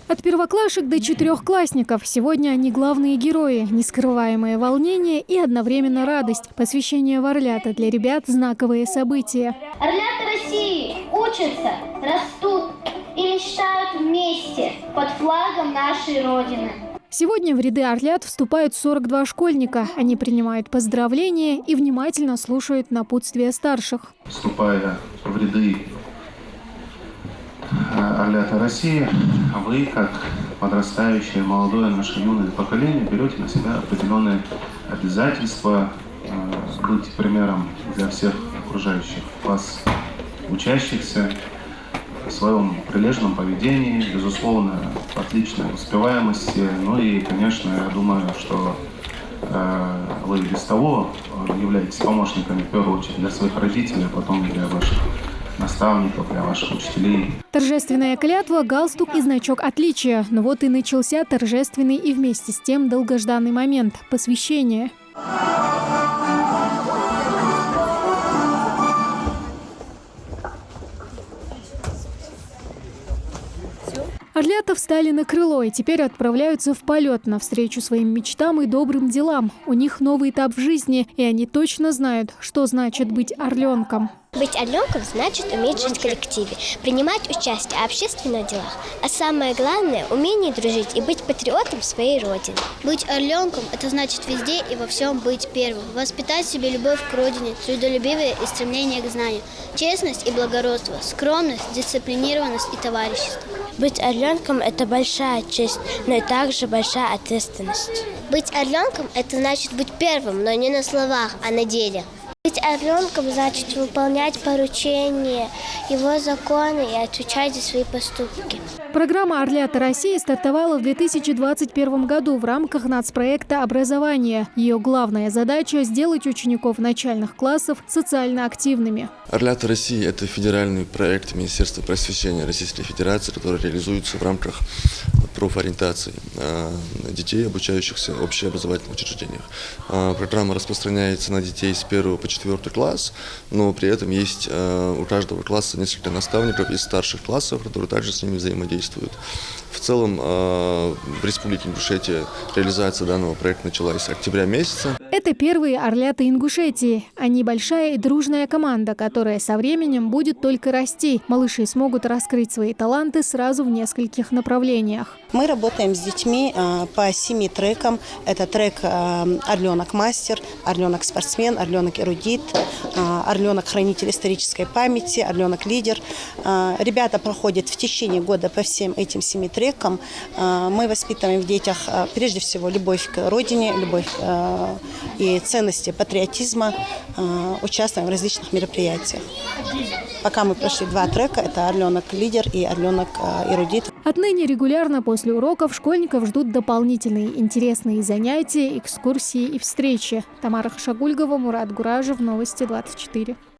От первоклашек до четырехклассников. Сегодня они главные герои. Нескрываемое волнение и одновременно радость. Посвящение в Орлята для ребят – знаковые события. Орлята России учатся, растут и мечтают вместе под флагом нашей Родины. Сегодня в ряды Орлят вступают 42 школьника. Они принимают поздравления и внимательно слушают напутствия старших. Вступая в ряды Орлята России, вы, как подрастающее молодое наше юное поколение, берете на себя определенные обязательства быть примером для всех окружающих вас учащихся в своем прилежном поведении, безусловно, отличной успеваемости. Ну и, конечно, я думаю, что вы без того являетесь помощниками, в первую очередь, для своих родителей, а потом для ваших наставников, для ваших учителей. Торжественная клятва, галстук и значок отличия. Но вот и начался торжественный и вместе с тем долгожданный момент – посвящение. Орлята встали на крыло и теперь отправляются в полет навстречу своим мечтам и добрым делам. У них новый этап в жизни, и они точно знают, что значит быть орленком. Быть орленком значит уметь жить в коллективе, принимать участие в общественных делах. А самое главное – умение дружить и быть патриотом своей родины. Быть орленком – это значит везде и во всем быть первым. Воспитать в себе любовь к родине, трудолюбивое и стремление к знанию, честность и благородство, скромность, дисциплинированность и товарищество. Быть орленком – это большая честь, но и также большая ответственность. Быть орленком – это значит быть первым, но не на словах, а на деле. Быть орленком значит выполнять поручения, его законы и отвечать за свои поступки. Программа «Орлята России» стартовала в 2021 году в рамках нацпроекта «Образование». Ее главная задача – сделать учеников начальных классов социально активными. «Орлята России» – это федеральный проект Министерства просвещения Российской Федерации, который реализуется в рамках профориентации детей, обучающихся в общеобразовательных учреждениях. Программа распространяется на детей с 1 по 4 класс, но при этом есть у каждого класса несколько наставников из старших классов, которые также с ними взаимодействуют. В целом в Республике Ингушетия реализация данного проекта началась с октября месяца. Это первые орлята Ингушетии. Они большая и дружная команда, которая со временем будет только расти. Малыши смогут раскрыть свои таланты сразу в нескольких направлениях. Мы работаем с детьми по 7 трекам. Это трек «Орленок-мастер», «Орленок-спортсмен», «Орленок-эрудит», «Орленок-хранитель исторической памяти», «Орленок-лидер». Ребята проходят в течение года по всем этим 7 трекам. Мы воспитываем в детях прежде всего любовь к родине, любовь и ценности патриотизма, участвуем в различных мероприятиях. Пока мы прошли 2 трека, это «Орленок-лидер» и «Орленок-эрудит». Отныне регулярно после уроков школьников ждут дополнительные интересные занятия, экскурсии и встречи. Тамара Хашагульгова, Мурат Гуражев, Новости 24.